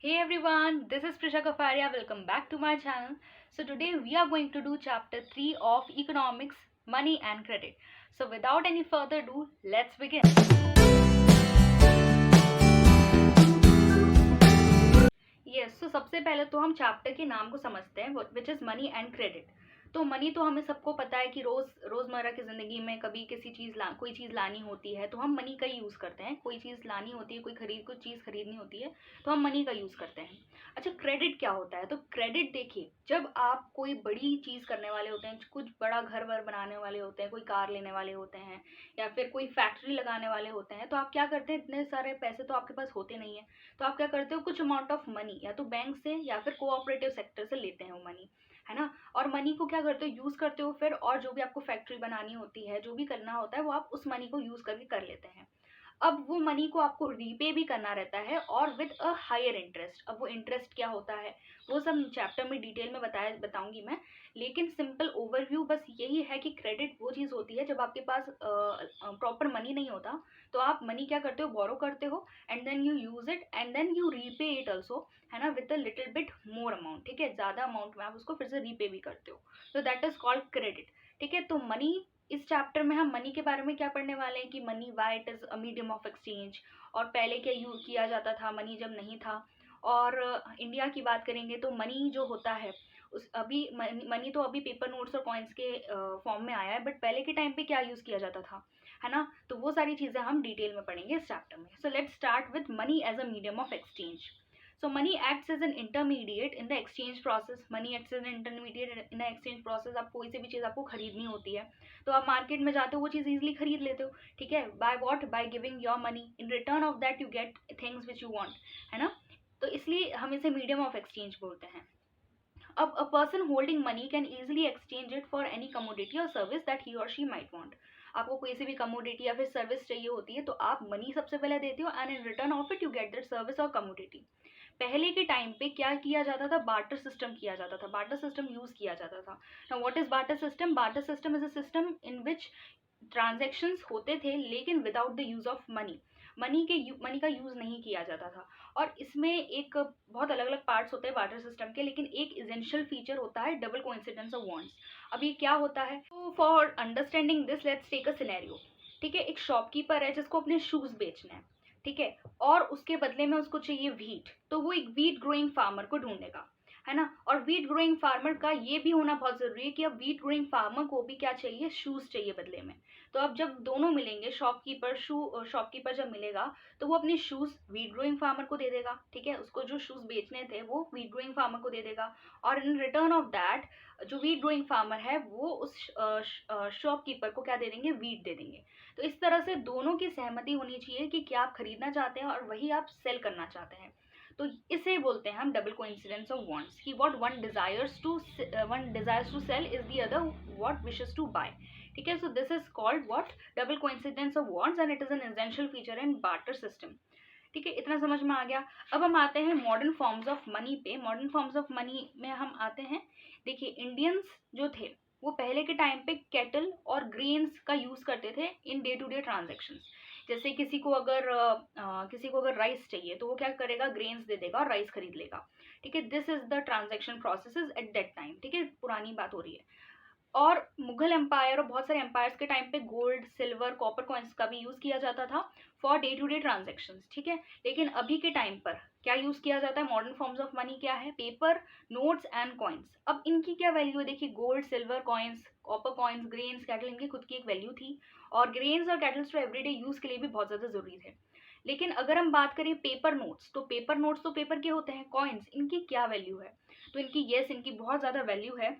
Hey everyone, this is Prisha Kafaria. Welcome back to my channel. So today we are going to do chapter 3 of economics, money and credit. So without any further ado, let's begin. Yes तो सबसे पहले तो हम chapter के नाम को समझते हैं which is money and credit. तो मनी तो हमें सबको पता है कि रोज़मर्रा की ज़िंदगी में कभी किसी कोई चीज़ लानी होती है तो हम मनी का यूज़ करते हैं। कोई चीज़ लानी होती है, कोई चीज़ खरीदनी होती है तो हम मनी का यूज़ करते हैं। अच्छा, क्रेडिट क्या होता है? तो क्रेडिट देखिए, जब आप कोई बड़ी चीज़ करने वाले होते हैं, कुछ बड़ा घर वर बनाने वाले होते हैं, कोई कार लेने वाले होते हैं या फिर कोई फैक्ट्री लगाने वाले होते हैं, तो आप क्या करते हैं, इतने सारे पैसे तो आपके पास होते नहीं है। तो आप क्या करते हो, कुछ अमाउंट ऑफ मनी या तो बैंक से या फिर कोऑपरेटिव सेक्टर से लेते हैं वो मनी, है ना। और मनी को क्या करते हो, यूज़ करते हो फिर, और जो भी आपको फैक्ट्री बनानी होती है, जो भी करना होता है, वो आप उस मनी को यूज़ करके कर लेते हैं। अब वो मनी को आपको रीपे भी करना रहता है और विद अ हायर इंटरेस्ट। अब वो इंटरेस्ट क्या होता है वो सब चैप्टर में डिटेल में बताऊंगी मैं, लेकिन सिंपल ओवरव्यू बस यही है कि क्रेडिट वो चीज़ होती है जब आपके पास प्रॉपर मनी नहीं होता, तो आप मनी क्या करते हो, बोरो करते हो and then you use it and then you repay it also, है ना, with a little bit more amount. ठीक है, ज़्यादा अमाउंट में आप उसको फिर से रीपे भी करते हो, तो दैट इज कॉल्ड क्रेडिट। ठीक है, तो मनी, इस चैप्टर में हम मनी के बारे में क्या पढ़ने वाले हैं कि money why it is a medium of exchange, और पहले क्या यूज किया जाता था मनी जब नहीं था। और इंडिया की बात करेंगे तो मनी जो होता है उस अभी मनी तो अभी पेपर नोट्स और कॉइन्स के फॉर्म में आया है, बट पहले के टाइम पे क्या यूज़ किया जाता था, है ना। तो वो सारी चीज़ें हम डिटेल में पढ़ेंगे इस चैप्टर में। So let's start with money as a medium of exchange. So money acts as an intermediate in the exchange process. Money acts as an intermediate in the exchange process. आप कोई से भी चीज़ आपको खरीदनी होती है तो आप मार्केट में जाते हो, वो चीज़ इजीली खरीद लेते हो। ठीक है, by what, by giving your money, in return of that you get things which you want, है ना। तो इसलिए हम इसे मीडियम ऑफ एक्सचेंज बोलते हैं। अब a person holding money can easily exchange it for any commodity और सर्विस दैट ही और शी माइट वांट। आपको कोई सी भी कमोडिटी या फिर सर्विस चाहिए होती है तो आप मनी सबसे पहले देते हो and in return of it you get that service और कमोडिटी। पहले के टाइम पे क्या किया जाता था, बार्टर सिस्टम किया जाता था, बार्टर सिस्टम यूज किया जाता था। Now what is barter system? Barter system is a system in which transactions होते थे लेकिन without the use of money. Money का यूज नहीं किया जाता था। और इसमें एक बहुत अलग अलग पार्ट्स होते हैं बार्टर सिस्टम के, लेकिन एक इसेंशियल फीचर होता है डबल कोइंसिडेंस ऑफ वांट्स। अब ये क्या होता है, तो for understanding this let's take a scenario. ठीक है, एक शॉपकीपर है जिसको अपने शूज बेचने हैं, ठीक है, और उसके बदले में उसको चाहिए व्हीट, तो वो एक व्हीट ग्रोइंग फार्मर को ढूंढेगा, है ना। और व्हीट ग्रोइंग फार्मर का ये भी होना बहुत जरूरी है कि अब व्हीट ग्रोइंग फार्मर को भी क्या चाहिए, शूज चाहिए बदले में। तो अब जब दोनों मिलेंगे, शॉपकीपर जब मिलेगा तो वो अपने शूज व्हीट ग्रोइंग फार्मर को दे देगा। ठीक है, उसको जो शूज बेचने थे वो व्हीट ग्रोइंग फार्मर को दे देगा, और इन रिटर्न ऑफ दैट जो व्हीट ग्रोइंग फार्मर है वो उस शॉपकीपर को क्या दे देंगे, व्हीट दे देंगे। तो इस तरह से दोनों की सहमति होनी चाहिए कि क्या आप खरीदना चाहते हैं और वही आप सेल करना चाहते हैं। तो इसे बोलते हैं हम डबल कोइंसिडेंस ऑफ वांट्स, कि what one desires to sell is the other what wishes to buy. ठीक है, so this is called what, double coincidence of wants, and it is an essential feature in barter system. ठीक है, इतना समझ में आ गया। अब हम आते हैं मॉडर्न फॉर्म्स ऑफ मनी पे। मॉडर्न फॉर्म्स ऑफ मनी में हम आते हैं, देखिए इंडियंस जो थे वो पहले के टाइम पे केटल और ग्रेन्स का यूज करते थे in day to day transactions. जैसे किसी को अगर राइस चाहिए तो वो क्या करेगा, ग्रेन्स दे देगा और राइस खरीद लेगा। ठीक है, this is the transaction processes at that time. ठीक है, पुरानी बात हो रही है। और मुगल एम्पायर और बहुत सारे एम्पायर्स के टाइम पे गोल्ड, सिल्वर, कॉपर कॉइन्स का भी यूज किया जाता था for day to day transaction. ठीक है, लेकिन अभी के टाइम पर क्या यूज किया जाता है, मॉडर्न फॉर्म्स ऑफ मनी क्या है, पेपर, नोट्स एंड कॉइन्स। अब इनकी क्या वैल्यू है, देखिए gold, silver coins, copper coins, grains, cattle, इनकी खुद की एक वैल्यू थी, और ग्रेन्स और कैटल्स तो एवरीडे यूज के लिए भी बहुत ज्यादा जरूरी थे। लेकिन अगर हम बात करें पेपर नोट्स, तो पेपर नोट्स तो पेपर के होते हैं, कॉइन्स इनकी क्या वैल्यू है, तो इनकी बहुत ज्यादा वैल्यू है।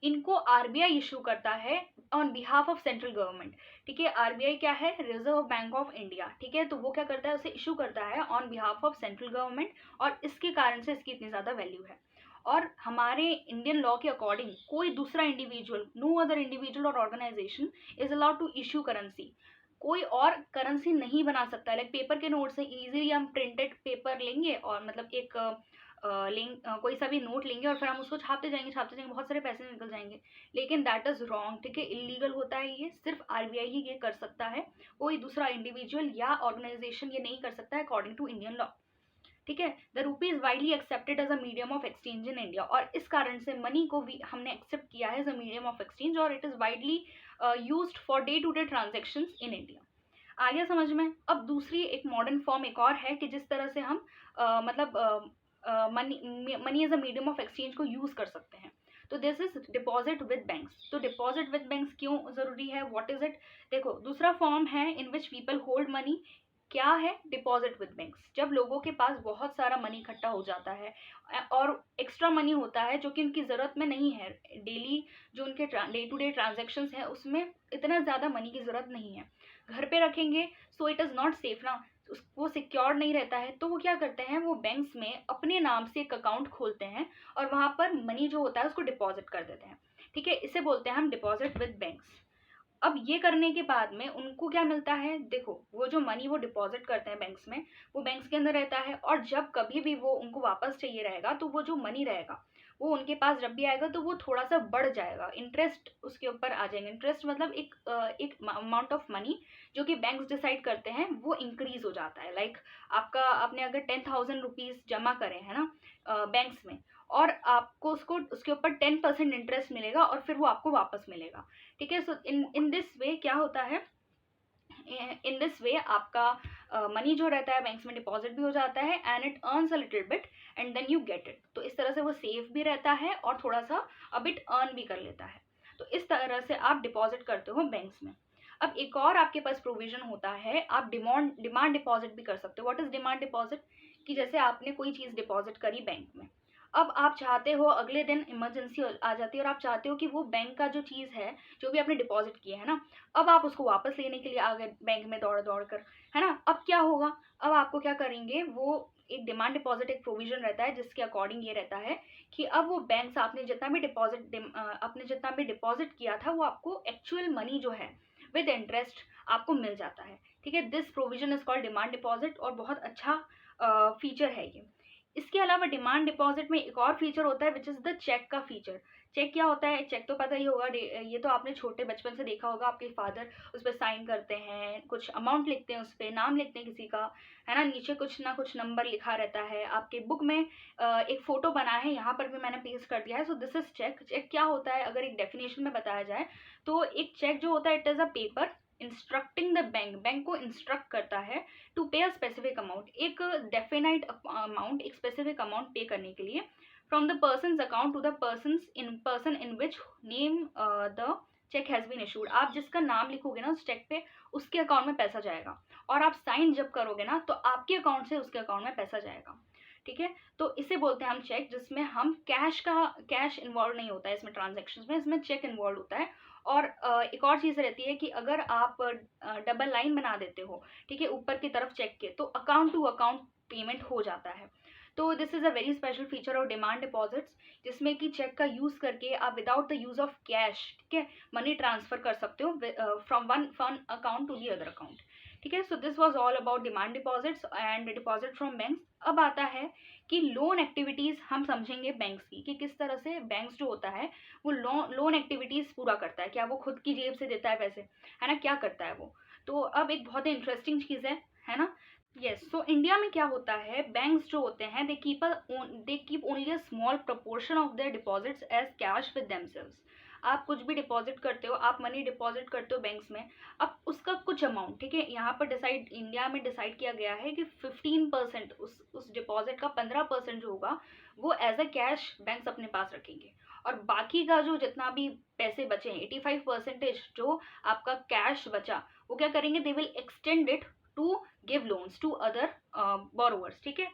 इनको आरबीआई इशू करता है on behalf of central government. ठीक है, आरबीआई क्या है, रिजर्व बैंक ऑफ इंडिया। ठीक है, तो वो क्या करता है, उसे इशू करता है on behalf of central government, और इसके कारण से इसकी इतनी ज़्यादा वैल्यू है। और हमारे इंडियन लॉ के अकॉर्डिंग कोई दूसरा इंडिविजुअल, नो अदर इंडिविजुअल और organization is allowed to issue currency. कोई और करेंसी नहीं बना सकता है। लाइक पेपर के नोट से इजीली हम प्रिंटेड पेपर लेंगे और मतलब एक कोई सा भी नोट लेंगे और फिर हम उसको छापते जाएंगे, बहुत सारे पैसे निकल जाएंगे। लेकिन दैट इज रॉन्ग। ठीक है, इलीगल होता है ये, सिर्फ आरबीआई ही ये कर सकता है, कोई दूसरा इंडिविजुअल या ऑर्गेनाइजेशन ये नहीं कर सकता है अकॉर्डिंग टू इंडियन लॉ। ठीक है। The rupee is widely accepted as a medium of exchange in India, और इस कारण से मनी को भी हमने एक्सेप्ट किया है as a medium of exchange, और it is widely used for day to day transactions in India. आ गया समझ में। अब दूसरी एक मॉडर्न फॉर्म एक और है कि जिस तरह से हम मतलब money as a medium of exchange को यूज कर सकते हैं। तो this is deposit with banks. तो डिपॉजिट विद बैंक्स क्यों जरूरी है, व्हाट इज इट? देखो, दूसरा फॉर्म है इन विच पीपल होल्ड मनी। क्या है डिपॉजिट विद बैंक्स? जब लोगों के पास बहुत सारा मनी इकट्ठा हो जाता है और एक्स्ट्रा मनी होता है जो कि उनकी ज़रूरत में नहीं है, डेली जो उनके डे टू डे ट्रांजेक्शन्स हैं उसमें इतना ज़्यादा मनी की ज़रूरत नहीं है, घर पे रखेंगे, so it is not safe ना, वो सिक्योर नहीं रहता है। तो वो क्या करते हैं, वो बैंक्स में अपने नाम से एक अकाउंट खोलते हैं और वहाँ पर मनी जो होता है उसको डिपॉजिट कर देते हैं। ठीक है, इसे बोलते हैं हम डिपॉजिट विद बैंक्स। अब ये करने के बाद में उनको क्या मिलता है, देखो वो जो मनी वो डिपॉजिट करते हैं बैंक्स में, वो बैंक्स के अंदर रहता है, और जब कभी भी वो उनको वापस चाहिए रहेगा तो वो जो मनी रहेगा वो उनके पास जब भी आएगा तो वो थोड़ा सा बढ़ जाएगा, इंटरेस्ट उसके ऊपर आ जाएंगे। इंटरेस्ट मतलब एक अमाउंट ऑफ मनी जो कि बैंक्स डिसाइड करते हैं वो इंक्रीज हो जाता है। लाइक आपका आपने अगर 10,000 रुपीज जमा करे हैं ना बैंक्स में, और आपको उसको उसके ऊपर 10% इंटरेस्ट मिलेगा और फिर वो आपको वापस मिलेगा। ठीक है, सो इन दिस वे क्या होता है, इन दिस वे आपका मनी जो रहता है बैंक्स में डिपॉजिट भी हो जाता है and it earns a little bit and then you get it. तो इस तरह से वो सेफ भी रहता है और थोड़ा सा अबिट अर्न भी कर लेता है। तो इस तरह से आप डिपॉजिट करते हो बैंक्स में। अब एक और आपके पास प्रोविजन होता है, आप डिमांड डिपॉजिट भी कर सकते हो। What is demand deposit? कि जैसे आपने कोई चीज़ डिपॉजिट करी बैंक में, अब आप चाहते हो अगले दिन इमरजेंसी आ जाती है और आप चाहते हो कि वो बैंक का जो चीज़ है जो भी आपने डिपॉजिट किया है ना, अब आप उसको वापस लेने के लिए आ गए बैंक में दौड़ दौड़ कर, है ना। अब क्या होगा, अब आपको क्या करेंगे, वो एक डिमांड डिपॉजिट एक प्रोविजन रहता है जिसके अकॉर्डिंग ये रहता है कि अब वो बैंक से आपने जितना भी डिपॉजिट किया था वो आपको एक्चुअल मनी जो है विद इंटरेस्ट आपको मिल जाता है। ठीक है, this provision is called demand deposit और बहुत अच्छा फीचर है ये। इसके अलावा डिमांड डिपॉजिट में एक और फीचर होता है विच इज़ द चेक का फीचर। चेक क्या होता है, चेक तो पता ही होगा, ये तो आपने छोटे बचपन से देखा होगा, आपके फादर उस पर साइन करते हैं, कुछ अमाउंट लिखते हैं, उस पर नाम लिखते हैं किसी का, है ना, नीचे कुछ ना कुछ नंबर लिखा रहता है। आपके बुक में एक फोटो बना है, यहाँ पर भी मैंने पेस्ट कर दिया है। So this is cheque. Cheque क्या होता है, अगर एक डेफिनेशन में बताया जाए तो एक चेक जो होता है it is a paper instructing the bank को इंस्ट्रक्ट करता है to pay a specific amount, एक डेफिनाइट अमाउंट, एक स्पेसिफिक अमाउंट पे करने के लिए from the person's account to the person in which name the cheque has been issued. आप जिसका नाम लिखोगे ना उस चेक पे, उसके अकाउंट में पैसा जाएगा, और आप साइन जब करोगे ना तो आपके अकाउंट से उसके अकाउंट में पैसा जाएगा। ठीक है, तो इसे बोलते हैं हम चेक, जिसमें हम कैश इन्वॉल्व नहीं होता है इसमें, ट्रांजेक्शन में इसमें चेक इन्वॉल्व होता है। और एक और चीज़ रहती है कि अगर आप डबल लाइन बना देते हो, ठीक है, ऊपर की तरफ चेक के, तो अकाउंट टू अकाउंट पेमेंट हो जाता है। तो this is a very special feature of demand deposits, जिसमें कि चेक का यूज़ करके आप without the use of cash, ठीक है, मनी ट्रांसफ़र कर सकते हो from one account to the other account. ठीक है, so this was all about demand deposits and deposit from banks. अब आता है कि लोन एक्टिविटीज़ हम समझेंगे बैंक्स की, कि किस तरह से बैंक्स जो होता है वो लोन एक्टिविटीज़ पूरा करता है। क्या वो खुद की जेब से देता है पैसे, है ना, क्या करता है वो? तो अब एक बहुत ही इंटरेस्टिंग चीज़ है ना। यस, सो इंडिया में क्या होता है, बैंक्स जो होते हैं they keep only a small proportion of their deposits as cash with themselves. आप कुछ भी डिपॉजिट करते हो, आप मनी डिपॉजिट करते हो बैंक्स में, अब उसका कुछ अमाउंट, ठीक है, यहाँ पर इंडिया में डिसाइड किया गया है कि 15% उस डिपॉजिट का 15% जो होगा वो एज अ कैश बैंक्स अपने पास रखेंगे, और बाकी का जो जितना भी पैसे बचे हैं 85% जो आपका कैश बचा, वो क्या करेंगे, they will extend it to give loans to other borrowers. ठीक है,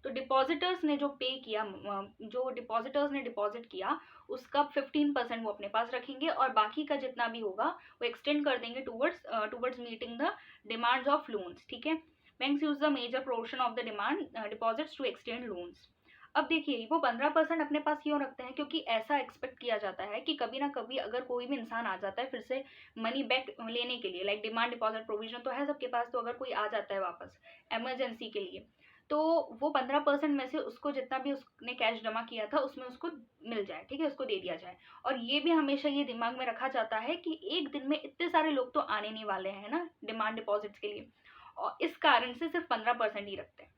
तो डिपॉजिटर्स ने जो पे किया, जो डिपॉजिटर्स ने डिपॉजिट किया उसका 15% वो अपने पास रखेंगे, और बाकी का जितना भी होगा वो एक्सटेंड कर देंगे towards meeting the demands of loans. ठीक है, banks use the major portion of the demand deposits to extend loans. अब देखिए वो 15% अपने पास क्यों रखते हैं, क्योंकि ऐसा एक्सपेक्ट किया जाता है कि कभी ना कभी अगर कोई भी इंसान आ जाता है फिर से मनी बैक लेने के लिए, लाइक डिमांड डिपॉजिट प्रोविजन तो है सबके पास, तो अगर कोई आ जाता है वापस इमरजेंसी के लिए, तो वो 15% में से उसको जितना भी उसने कैश जमा किया था उसमें उसको मिल जाए, ठीक है, उसको दे दिया जाए। और ये भी हमेशा ये दिमाग में रखा जाता है कि एक दिन में इतने सारे लोग तो आने नहीं वाले हैं ना डिमांड डिपॉजिट्स के लिए, और इस कारण से सिर्फ 15% ही रखते हैं।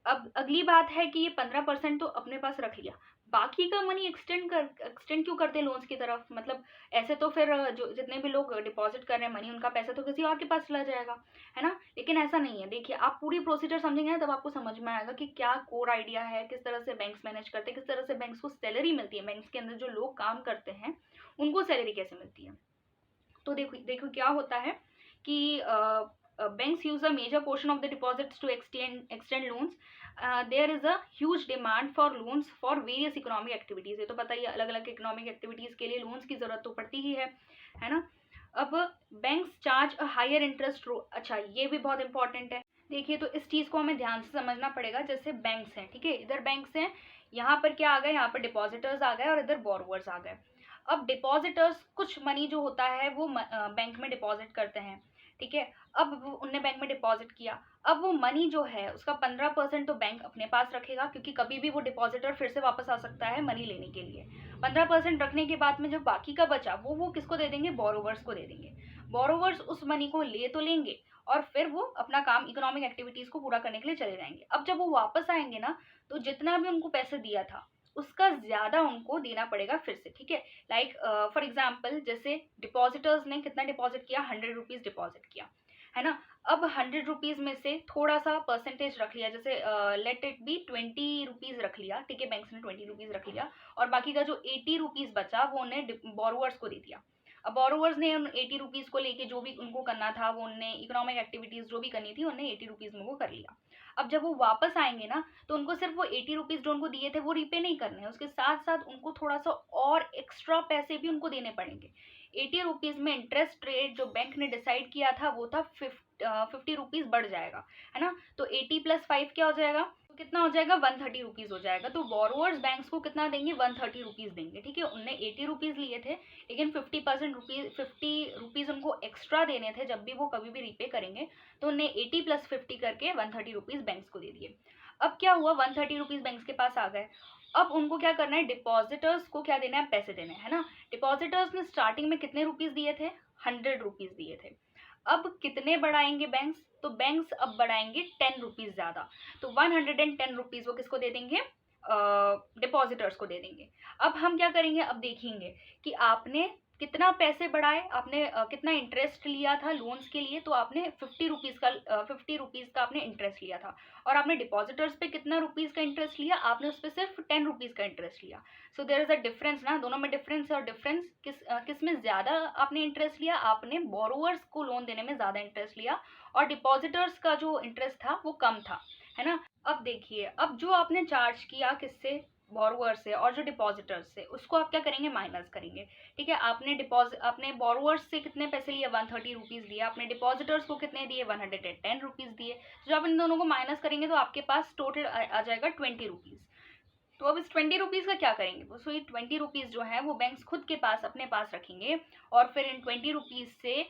अब अगली बात है कि ये 15% तो अपने पास रख लिया, बाकी का मनी एक्सटेंड क्यों करते हैं लोन्स की तरफ? मतलब ऐसे तो फिर जो जितने भी लोग डिपॉजिट कर रहे हैं मनी, उनका पैसा तो किसी और के पास चला जाएगा, है ना? लेकिन ऐसा नहीं है। देखिए, आप पूरी प्रोसीजर समझेंगे ना, तब आपको समझ में आएगा कि क्या कोर आइडिया है, किस तरह से बैंक्स मैनेज करते हैं, किस तरह से बैंक्स को सैलरी मिलती है, बैंक्स के अंदर जो लोग काम करते हैं उनको सैलरी कैसे मिलती है। तो देखो देखो क्या होता है कि banks use a major portion of the deposits to extend loans. There is a huge demand for loans for various economic activities. ये तो पता ही है, अलग अलग इकोनॉमिक एक्टिविटीज के लिए लोन्स की जरूरत तो पड़ती ही है ना? अब banks charge a higher interest. अच्छा, ये भी बहुत इंपॉर्टेंट है। देखिए, तो इस चीज को हमें ध्यान से समझना पड़ेगा। जैसे बैंक्स हैं, ठीक है, इधर बैंक्स हैं, यहाँ पर क्या आ गए, यहाँ पर डिपॉजिटर्स आ गए और इधर बोरोवर्स आ गए। अब डिपॉजिटर्स कुछ मनी जो होता है वो बैंक में डिपॉजिट करते हैं, ठीक है। अब उनने बैंक में डिपॉजिट किया, अब वो मनी जो है उसका 15% तो बैंक अपने पास रखेगा, क्योंकि कभी भी वो डिपॉजिटर फिर से वापस आ सकता है मनी लेने के लिए। 15% रखने के बाद में जो बाकी का बचा वो किसको दे देंगे? बोरोवर्स को दे देंगे। बोरोवर्स उस मनी को ले तो लेंगे और फिर वो अपना काम, इकोनॉमिक एक्टिविटीज को पूरा करने के लिए चले जाएंगे। अब जब वो वापस आएंगे ना, तो जितना भी उनको पैसे दिया था उसका ज्यादा उनको देना पड़ेगा फिर से, ठीक है। लाइक फॉर एग्जाम्पल, जैसे डिपॉजिटर्स ने कितना डिपॉजिट किया? 100 रुपीज डिपॉजिट किया, है ना। अब 100 रुपीज में से थोड़ा सा परसेंटेज रख लिया, जैसे लेट इट बी 20 रुपीज रख लिया, ठीक है, बैंक्स ने 20 रुपीज रख लिया, और बाकी का जो 80 रुपीज बचा वो उन्हें बोरोवर्स को दे दिया। अब बोरोवर्स ने उन 80 रुपीज को लेके जो भी उनको करना था, वो उनने इकोनॉमिक एक्टिविटीज जो भी करनी थी उन्हें 80 रुपीज में वो कर लिया। अब जब वो वापस आएंगे ना, तो उनको सिर्फ वो 80 रुपीज जो उनको दिए थे वो रिपे नहीं करने हैं, उसके साथ साथ उनको थोड़ा सा और एक्स्ट्रा पैसे भी उनको देने पड़ेंगे। 80 रुपीज में इंटरेस्ट रेट जो बैंक ने डिसाइड किया था वो था 50 रुपीज बढ़ जाएगा, है ना। तो 80+5 क्या हो जाएगा? तो कितना हो जाएगा? 130 रुपीज हो जाएगा। तो बोरोवर्स बैंक्स को कितना देंगे? 130 रुपीज देंगे, ठीक है। उनने 80 रुपीज लिए थे, लेकिन 50 रुपीज उनको एक्स्ट्रा देने थे जब भी वो कभी भी रीपे करेंगे, तो उन्हें 80+50 करके 130 रुपीज बैंक्स को दे दिए। अब क्या हुआ? 130 रुपीज बैंक्स के पास आ गए। अब उनको क्या करना है? डिपॉजिटर्स को क्या देना है? पैसे देने, है ना। डिपॉजिटर्स ने स्टार्टिंग में कितने रुपीज दिए थे? 100 रुपीज दिए थे। अब कितने बढ़ाएंगे बैंक्स? तो बैंक्स अब बढ़ाएंगे 10 रुपीज ज्यादा। तो 110 रुपीज वो किसको दे देंगे? डिपॉजिटर्स को दे देंगे। अब हम क्या करेंगे? अब देखेंगे कि आपने कितना पैसे बढ़ाए, आपने कितना इंटरेस्ट लिया था लोन्स के लिए, तो आपने 50 रुपीज का आपने इंटरेस्ट लिया था, और आपने डिपॉजिटर्स पे कितना रुपीज का इंटरेस्ट लिया? आपने उस पर सिर्फ 10 रुपीज का इंटरेस्ट लिया। So there is a difference ना, दोनों में डिफरेंस है। और डिफरेंस किस में ज्यादा आपने इंटरेस्ट लिया? आपने बोरोवर्स को लोन देने में ज्यादा इंटरेस्ट लिया, और डिपॉजिटर्स का जो इंटरेस्ट था वो कम था, है ना। अब देखिए, अब जो आपने चार्ज किया किससे? बोरोवर से, और जो डिपॉजिटर्स से, उसको आप क्या करेंगे? माइनस करेंगे, ठीक है। आपने बोरोवर्स से कितने पैसे लिए? 130 रुपीज लिए। आपने डिपॉजिटर्स को कितने दिए? 110 रुपीज दिए। जब आप इन दोनों को माइनस करेंगे तो आपके पास टोटल आ जाएगा 20 रुपीज। तो अब इस 20 रुपीज का क्या करेंगे? वो सो ये 20 रुपीज जो है वो बैंक्स खुद के पास अपने पास रखेंगे, और फिर इन 20 रुपीज से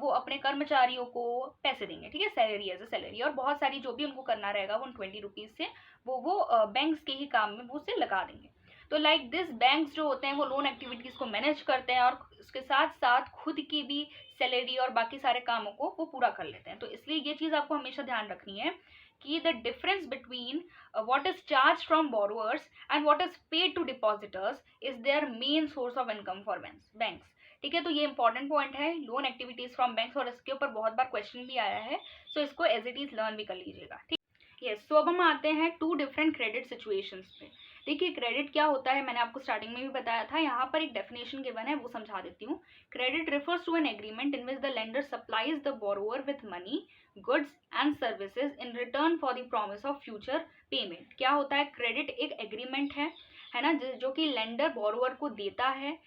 वो अपने कर्मचारियों को पैसे देंगे, ठीक है, सैलरी, एज अ सैलरी, और बहुत सारी जो भी उनको करना रहेगा वो 20 रुपीज से वो बैंक्स के ही काम में वो उसे लगा देंगे। तो लाइक दिस बैंक्स जो होते हैं वो लोन एक्टिविटीज को मैनेज करते हैं, और उसके साथ साथ खुद की भी सैलरी और बाकी सारे कामों को वो पूरा कर लेते हैं। तो इसलिए ये चीज आपको हमेशा ध्यान रखनी है कि the difference between what is charged from borrowers and what is paid to depositors is their main source of income for banks, ठीक है। तो ये इंपॉर्टेंट पॉइंट है, लोन एक्टिविटीज फ्रॉम बैंक्स, और इसके ऊपर बहुत बार क्वेश्चन भी आया है, सो इसको एज इट इज लर्न भी कर लीजिएगा, ठीक। यस, तो अब हम आते हैं 2 डिफरेंट क्रेडिट सिचुएशंस पे। देखिए, क्रेडिट क्या होता है मैंने आपको स्टार्टिंग में भी बताया था, यहाँ पर एक डेफिनेशन गिवन है वो समझा देती हूँ। Credit refers to an agreement in which the lender supplies the borrower with money, goods and services in return for the promise of future payment. क्या होता है? क्रेडिट एक एग्रीमेंट है ना, जो कि लेंडर बोरोवर को देता है।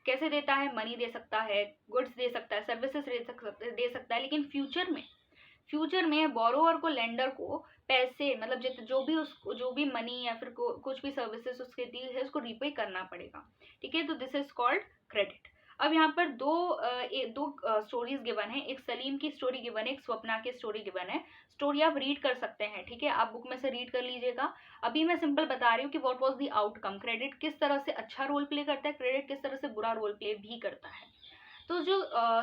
कैसे देता है? मनी दे सकता है, गुड्स दे सकता है, सर्विसेज दे सकता है, लेकिन फ्यूचर में बोरोवर को, लेंडर को पैसे, मतलब जो भी मनी या फिर कुछ भी सर्विसेज उसके दी है उसको रीपे करना पड़ेगा, ठीक है। तो दिस इज कॉल्ड क्रेडिट। अब यहाँ पर दो स्टोरीज गिवन है, एक सलीम की स्टोरी गिवन है, एक स्वप्ना की स्टोरी गिवन है। स्टोरी आप रीड कर सकते हैं, ठीक है, आप बुक में से रीड कर लीजिएगा। अभी मैं सिंपल बता रही हूँ कि what was the outcome. Credit किस तरह से अच्छा रोल प्ले करता है, क्रेडिट किस तरह से बुरा रोल प्ले भी करता है। तो जो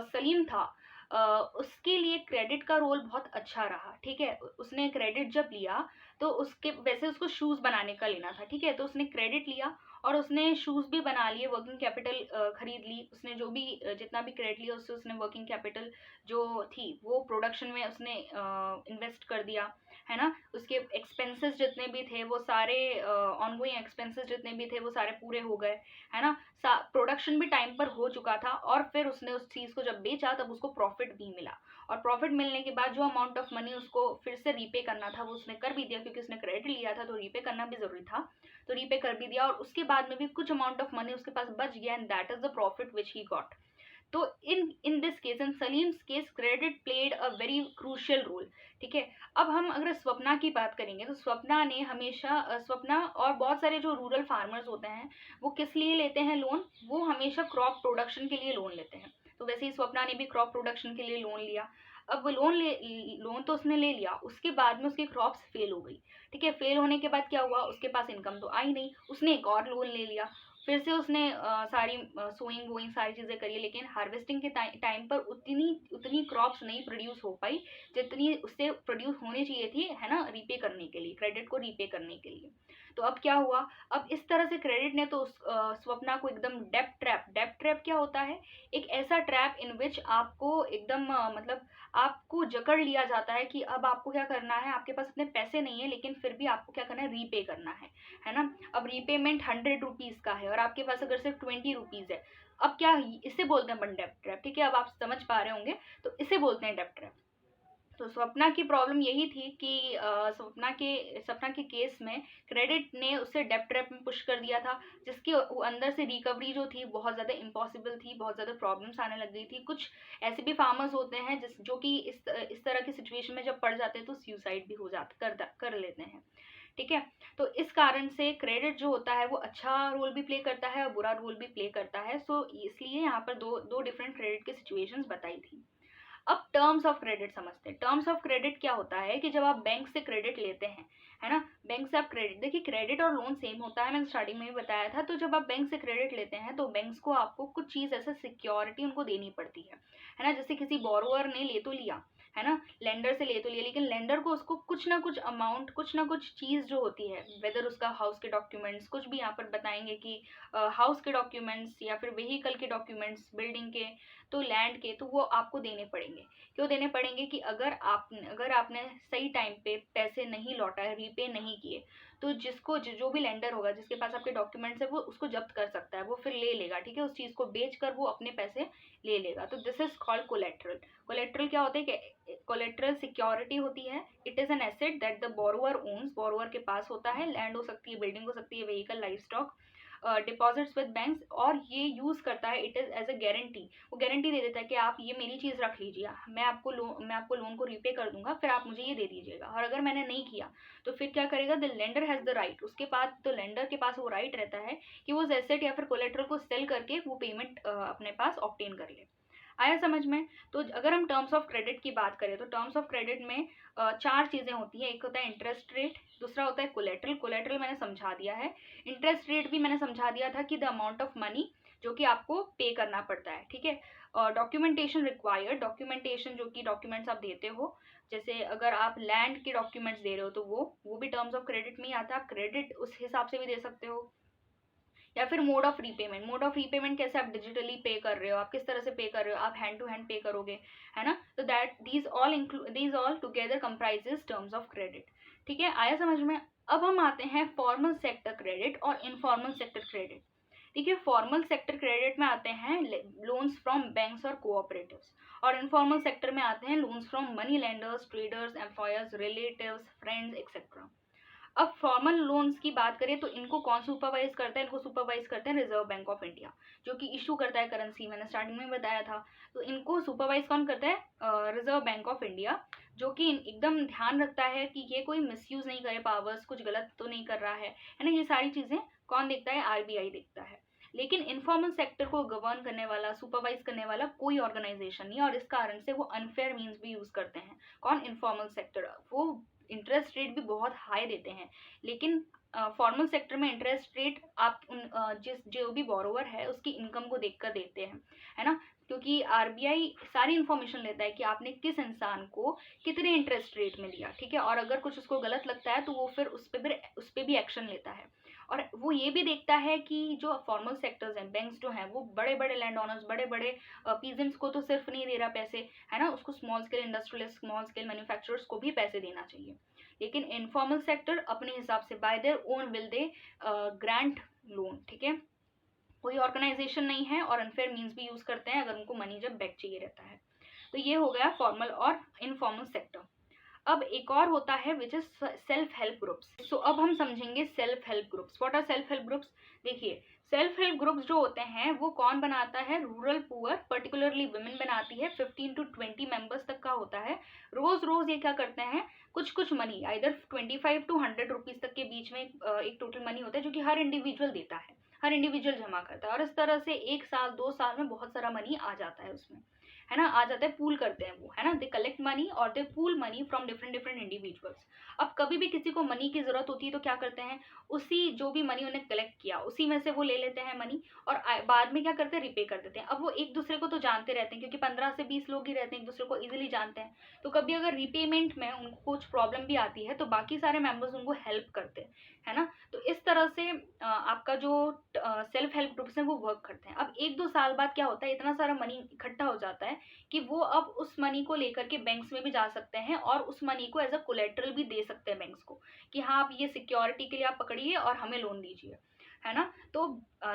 सलीम था, उसके लिए क्रेडिट का रोल बहुत अच्छा रहा, ठीक है। उसने क्रेडिट जब लिया तो उसके वैसे उसको शूज़ बनाने का लेना था, ठीक है। तो उसने क्रेडिट लिया और उसने शूज़ भी बना लिए, वर्किंग कैपिटल खरीद ली। उसने जो भी जितना भी क्रेडिट लिया उससे उसने वर्किंग कैपिटल जो थी वो प्रोडक्शन में उसने इन्वेस्ट कर दिया, है ना। उसके एक्सपेंसेस जितने भी थे वो सारे ऑनगोइंग एक्सपेंसेस जितने भी थे वो सारे पूरे हो गए, है ना। प्रोडक्शन भी टाइम पर हो चुका था और फिर उसने उस चीज़ को जब बेचा तब उसको प्रॉफिट भी मिला। और प्रॉफिट मिलने के बाद जो अमाउंट ऑफ मनी उसको फिर से रीपे करना था वो उसने कर भी दिया, क्योंकि उसने क्रेडिट लिया था तो रीपे करना भी जरूरी था, तो रीपे कर भी दिया। और उसके बाद में भी कुछ अमाउंट ऑफ मनी उसके पास बच गया, and that is the profit which he got. तो in this case, in Salim's case, credit played a very crucial role, ठीक है। अब हम अगर स्वप्ना की बात करेंगे तो स्वप्ना ने हमेशा स्वप्ना और बहुत सारे जो रूरल फार्मर्स होते हैं वो किस लिए लेते हैं लोन, वो हमेशा क्रॉप प्रोडक्शन के लिए लोन लेते हैं। तो वैसे ही स्वप्ना ने भी क्रॉप प्रोडक्शन के लिए लोन लिया। अब वो लोन तो उसने ले लिया, उसके बाद में उसकी क्रॉप्स फेल हो गई, ठीक है। फेल होने के बाद क्या हुआ, उसके पास इनकम तो आई नहीं, उसने एक और लोन ले लिया। फिर से उसने सारी सोइंग वोइंग सारी चीज़ें करी, लेकिन हार्वेस्टिंग के टाइम पर उतनी उतनी क्रॉप्स नहीं प्रोड्यूस हो पाई जितनी उससे प्रोड्यूस होनी चाहिए थी, है ना, रीपे करने के लिए, क्रेडिट को रीपे करने के लिए। तो अब क्या हुआ, अब इस तरह से क्रेडिट ने तो स्वप्ना को एकदम डेप्ट ट्रैप क्या होता है, एक ऐसा ट्रैप इन विच आपको एकदम मतलब आपको जकड़ लिया जाता है कि अब आपको क्या करना है, आपके पास इतने पैसे नहीं है लेकिन फिर भी आपको क्या करना है, रीपे करना है ना। अब रीपेमेंट 100 रुपीज का है और आपके पास अगर सिर्फ 20 रुपीज है, अब क्या इसे बोलते हैं डेब्ट ट्रैप, ठीक है। अब आप समझ पा रहे होंगे, तो इसे बोलते हैं डेब्ट ट्रैप। तो स्वप्ना की प्रॉब्लम यही थी कि स्वप्ना के केस में क्रेडिट ने उसे डेब्ट ट्रैप में पुश कर दिया था, जिसके अंदर से रिकवरी जो थी बहुत ज़्यादा इम्पॉसिबल थी, बहुत ज़्यादा प्रॉब्लम्स आने लग गई थी। कुछ ऐसे भी फार्मर्स होते हैं जो कि इस तरह की सिचुएशन में जब पड़ जाते हैं तो सुसाइड भी हो जाते कर लेते हैं, ठीक है। तो इस कारण से क्रेडिट जो होता है वो अच्छा रोल भी प्ले करता है और बुरा रोल भी प्ले करता है। सो इसलिए यहाँ पर दो दो डिफरेंट क्रेडिट की सिचुएशंस बताई थी। अब टर्म्स ऑफ क्रेडिट समझते हैं। टर्म्स ऑफ क्रेडिट क्या होता है कि जब आप बैंक से क्रेडिट लेते हैं, है ना, बैंक से आप क्रेडिट, देखिए क्रेडिट और लोन सेम होता है, मैंने स्टार्टिंग में भी बताया था। तो जब आप बैंक से क्रेडिट लेते हैं तो बैंक्स को आपको कुछ चीज़ ऐसे सिक्योरिटी उनको देनी पड़ती है ना। जैसे किसी बोरोवर ने ले तो लिया, है ना, लेंडर से ले तो लिया, लेकिन लेंडर को उसको कुछ ना कुछ अमाउंट, कुछ ना कुछ चीज़ जो होती है, वेदर उसका हाउस के डॉक्यूमेंट्स, कुछ भी यहाँ पर बताएंगे कि हाउस के डॉक्यूमेंट्स या फिर व्हीकल के डॉक्यूमेंट्स, बिल्डिंग के, तो लैंड के, तो वो आपको देने पड़ेंगे। क्यों देने पड़ेंगे कि अगर आपने सही टाइम पे पैसे नहीं लौटाए, रीपे नहीं किए, तो जो भी लेंडर होगा जिसके पास आपके डॉक्यूमेंट्स है वो उसको जब्त कर सकता है, वो फिर ले लेगा, ठीक है। उस चीज़ को बेच कर वो अपने पैसे ले लेगा। तो this is called collateral. Collateral क्या होता है कि कोलेट्रल सिक्योरिटी होती है। It is an asset that the borrower owns, borrower के पास होता है, लैंड हो सकती है, बिल्डिंग हो सकती है, vehicle, livestock, deposits with banks, और ये यूज़ करता है, it is as a guarantee, वो गारंटी दे देता है कि आप ये मेरी चीज़ रख लीजिए, मैं आपको लोन को रीपे कर दूंगा, फिर आप मुझे ये दे दीजिएगा। और अगर मैंने नहीं किया तो फिर क्या करेगा, the lender has the right, उसके पास, तो लेंडर के पास वो राइट रहता है कि वो उस एसेट या फिर कोलेट्रल को सेल करके वो पेमेंट अपने पास ऑब्टेन कर ले। आया समझ में। तो अगर हम टर्म्स ऑफ क्रेडिट की बात करें तो टर्म्स ऑफ क्रेडिट में चार चीज़ें होती हैं। एक होता है इंटरेस्ट रेट, दूसरा होता है कोलेट्रल, कोलेट्रल मैंने समझा दिया है, इंटरेस्ट रेट भी मैंने समझा दिया था कि द अमाउंट ऑफ मनी जो कि आपको पे करना पड़ता है, ठीक है। डॉक्यूमेंटेशन रिक्वायर्ड, डॉक्यूमेंटेशन जो कि डॉक्यूमेंट्स आप देते हो, जैसे अगर आप लैंड के डॉक्यूमेंट्स दे रहे हो तो वो भी टर्म्स ऑफ क्रेडिट में ही आता है। आप क्रेडिट उस हिसाब से भी दे सकते हो। या फिर mode of repayment, mode of repayment कैसे, आप डिजिटली पे कर रहे हो, आप किस तरह से पे कर रहे हो, आप हैंड टू हैंड पे करोगे, है ना। तो that these all together comprises terms of credit, ठीक है। आया समझ में। अब हम आते हैं फॉर्मल सेक्टर क्रेडिट और इनफॉर्मल सेक्टर क्रेडिट। देखिए फॉर्मल सेक्टर क्रेडिट में आते हैं लोन्स फ्रॉम बैंक्स और कोऑपरेटिव्स, और इनफॉर्मल सेक्टर में आते हैं loans from money lenders, traders, employers, relatives, friends, etcetera. अब फॉर्मल लोन्स की बात करें तो इनको कौन सुपरवाइज करता है, इनको सुपरवाइज करते हैं रिजर्व बैंक ऑफ इंडिया, जो कि इशू करता है करेंसी, मैंने स्टार्टिंग में बताया था। तो इनको सुपरवाइज कौन करता है, रिजर्व बैंक ऑफ इंडिया, जो कि एकदम ध्यान रखता है कि ये कोई मिसयूज नहीं करे पावर्स, कुछ गलत तो नहीं कर रहा है ना। ये सारी चीज़ें कौन देखता है, आरबीआई देखता है। लेकिन इनफॉर्मल सेक्टर को गवर्न करने वाला, सुपरवाइज करने वाला कोई ऑर्गेनाइजेशन नहीं है, और इस कारण से वो अनफेयर मीन्स भी यूज करते हैं। कौन, इनफॉर्मल सेक्टर। वो इंटरेस्ट रेट भी बहुत हाई देते हैं, लेकिन फॉर्मल सेक्टर में इंटरेस्ट रेट आप जो भी बोरोवर है उसकी इनकम को देखकर देते हैं, है ना, क्योंकि आरबीआई सारी इन्फॉर्मेशन लेता है कि आपने किस इंसान को कितने इंटरेस्ट रेट में दिया, ठीक है, और अगर कुछ उसको गलत लगता है तो वो फिर उस पर भी एक्शन लेता है। और वो ये भी देखता है कि जो फॉर्मल सेक्टर्स हैं, बैंक्स जो हैं, वो बड़े बड़े लैंड ओनर्स, बड़े बड़े पीजेंट्स को तो सिर्फ नहीं दे रहा पैसे, है ना, उसको small scale industrialist, small scale manufacturers को भी पैसे देना चाहिए। लेकिन इनफॉर्मल सेक्टर अपने हिसाब से bye their own will they grant loan, ठीक है, कोई ऑर्गेनाइजेशन नहीं है और अनफेयर मीन्स भी यूज करते हैं अगर उनको मनी जब बैक चाहिए रहता है। तो ये हो गया फॉर्मल और इनफॉर्मल सेक्टर। अब एक और होता है which is self help groups. So अब हम समझेंगे self help groups. What are self help groups? देखिए, सेल्फ हेल्प ग्रुप्स जो होते हैं वो कौन बनाता है? रूरल पुअर, पर्टिकुलरली वुमेन बनाती है। 15 to 20 मेंबर्स तक का होता है। रोज रोज ये क्या करते हैं, कुछ कुछ मनी, आइदर 25 to 100 रुपीज तक के बीच में एक टोटल मनी होता है जो कि हर इंडिविजुअल देता है, हर इंडिविजुअल जमा करता है, और इस तरह से 1 साल 2 साल में बहुत सारा मनी आ जाता है उसमें, है ना, आ जाता है, पूल करते हैं वो, है ना, दे कलेक्ट मनी और they pool money from different different individuals. अब कभी भी किसी को मनी की जरूरत होती है तो क्या करते हैं, उसी जो भी मनी उन्हें कलेक्ट किया उसी में से वो ले लेते हैं मनी, और बाद में क्या करते हैं, रिपे कर देते हैं। अब वो एक दूसरे को तो जानते रहते हैं क्योंकि 15 से 20 लोग ही रहते हैं, एक दूसरे को इजिली जानते हैं, तो कभी अगर रिपेमेंट में उनको कुछ प्रॉब्लम भी आती है तो बाकी सारे मेंबर्स उनको हेल्प करते हैं, है ना। तो इस तरह से आपका जो सेल्फ हेल्प ग्रुप्स हैं वो वर्क करते हैं। अब 1-2 साल बाद क्या होता है, इतना सारा मनी इकट्ठा हो जाता है कि वो अब उस मनी को लेकर के बैंक्स में भी जा सकते हैं और उस मनी को एज अ कोलेट्रल भी दे सकते हैं बैंक्स को, कि हाँ आप ये सिक्योरिटी के लिए आप पकड़िए और हमें लोन दीजिए, है ना। तो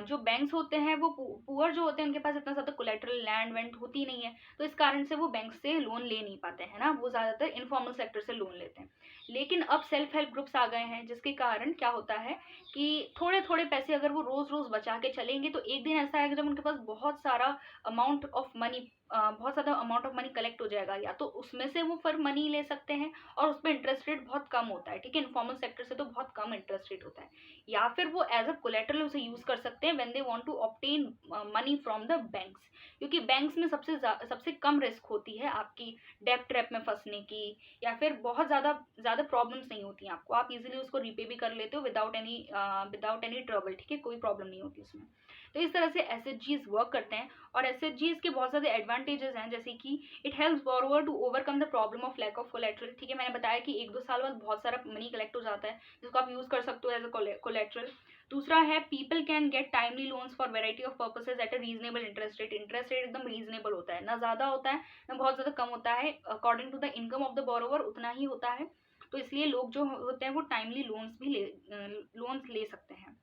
जो बैंक्स होते हैं वो पुअर जो होते हैं उनके पास इतना ज़्यादा कोलेट्रल लैंड वेंट होती नहीं है, तो इस कारण से वो बैंक से लोन ले नहीं पाते हैं ना, वो ज़्यादातर इनफॉर्मल सेक्टर से लोन लेते हैं। लेकिन अब सेल्फ हेल्प ग्रुप्स आ गए हैं जिसके कारण क्या होता है कि थोड़े थोड़े पैसे अगर वो रोज़ रोज़ बचा के चलेंगे तो एक दिन ऐसा आएगा जब उनके पास बहुत सारा अमाउंट ऑफ मनी, बहुत ज़्यादा अमाउंट ऑफ मनी कलेक्ट हो जाएगा, या तो उसमें से वो फिर मनी ले सकते हैं और उस पर इंटरेस्ट रेट बहुत कम होता है, ठीक है, इनफॉर्मल सेक्टर से तो बहुत कम इंटरेस्ट रेट होता है, या फिर वो एज अ कोलेटरल उसे यूज कर सकते हैं when they want to obtain money from the banks, क्योंकि बैंक्स में सबसे कम रिस्क होती है आपकी डेब्ट ट्रैप में फंसने की, या फिर बहुत ज़्यादा प्रॉब्लम्स नहीं होती हैं आपको, आप इजीली उसको रीपे भी कर लेते हो विदाउट एनी ट्रबल, ठीक है, कोई प्रॉब्लम नहीं होती उसमें। तो इस तरह से एसएचजीज वर्क करते हैं, और एसएचजीज के बहुत सारे एडवांटेजेस हैं, जैसे कि it helps borrower to overcome the problem of lack of collateral, ठीक है, मैंने बताया कि 1-2 साल बाद बहुत सारा मनी कलेक्ट हो जाता है जिसको आप यूज कर सकते हो एज अ कोलेट्रल। दूसरा है people can get timely loans for variety of purposes at a reasonable interest rate. Interest rate एकदम रीजनेबल होता है, ना ज़्यादा होता है ना बहुत ज़्यादा कम होता है, according to the income of the borrower उतना ही होता है, तो इसलिए लोग जो होते हैं वो टाइमली लोन्स ले सकते हैं।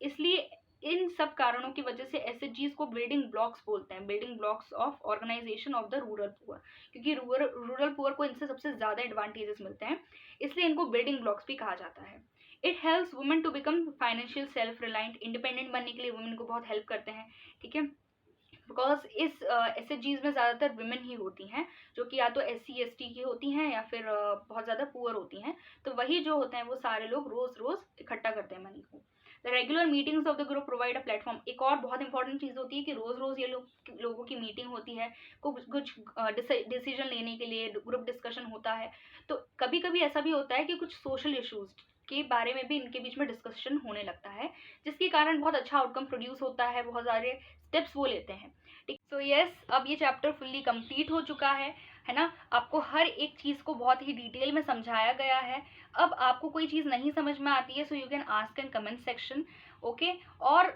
इसलिए इन सब कारणों की वजह से एसएचजीज को बिल्डिंग ब्लॉक्स बोलते हैं, building blocks of organization of the rural poor, क्योंकि रूरल पुअर को इनसे सबसे ज़्यादा एडवांटेजेस मिलते हैं, इसलिए इनको बिल्डिंग ब्लॉक्स भी कहा जाता है। It helps women to become financial self reliant, independent बनने के लिए वुमेन को बहुत हेल्प करते हैं, ठीक है, बिकॉज इस एसएचजीज में ज़्यादातर वुमेन ही होती हैं जो कि या तो SC ST की होती हैं या फिर बहुत ज़्यादा पुअर होती हैं, तो वही जो होते हैं वो सारे लोग रोज़ रोज़ इकट्ठा करते हैं मनी को। The regular meetings of the group provide a platform. एक और बहुत इंपॉर्टेंट चीज़ होती है कि रोज़ रोज़ ये लोगों की मीटिंग होती है, कुछ डिसीजन लेने के लिए ग्रुप डिस्कशन होता है, तो कभी कभी ऐसा भी होता है कि कुछ सोशल इश्यूज के बारे में भी इनके बीच में डिस्कशन होने लगता है, जिसके कारण बहुत अच्छा आउटकम प्रोड्यूस होता है, बहुत सारे स्टेप्स वो लेते हैं, ठीक। सो यस, अब ये चैप्टर फुल्ली कंप्लीट हो चुका है ना, आपको हर एक चीज़ को बहुत ही डिटेल में समझाया गया है। अब आपको कोई चीज़ नहीं समझ में आती है so you can ask in comment section, okay. और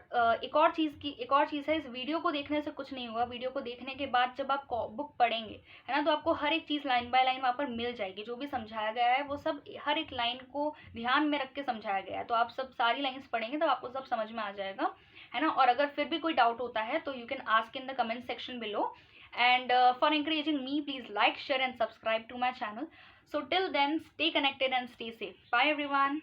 एक और चीज़ है, इस वीडियो को देखने से कुछ नहीं होगा, वीडियो को देखने के बाद जब आप बुक पढ़ेंगे, है ना, तो आपको हर एक चीज़ लाइन बाय लाइन वहाँ पर मिल जाएगी, जो भी समझाया गया है वो सब हर एक लाइन को ध्यान में रख के समझाया गया है, तो आप सब सारी लाइन्स पढ़ेंगे तो आपको सब समझ में आ जाएगा, है ना। और अगर फिर भी कोई डाउट होता है तो you can ask in the comment section below, and for encouraging me, please like, share and subscribe to my channel. So till then, stay connected and stay safe. Bye everyone.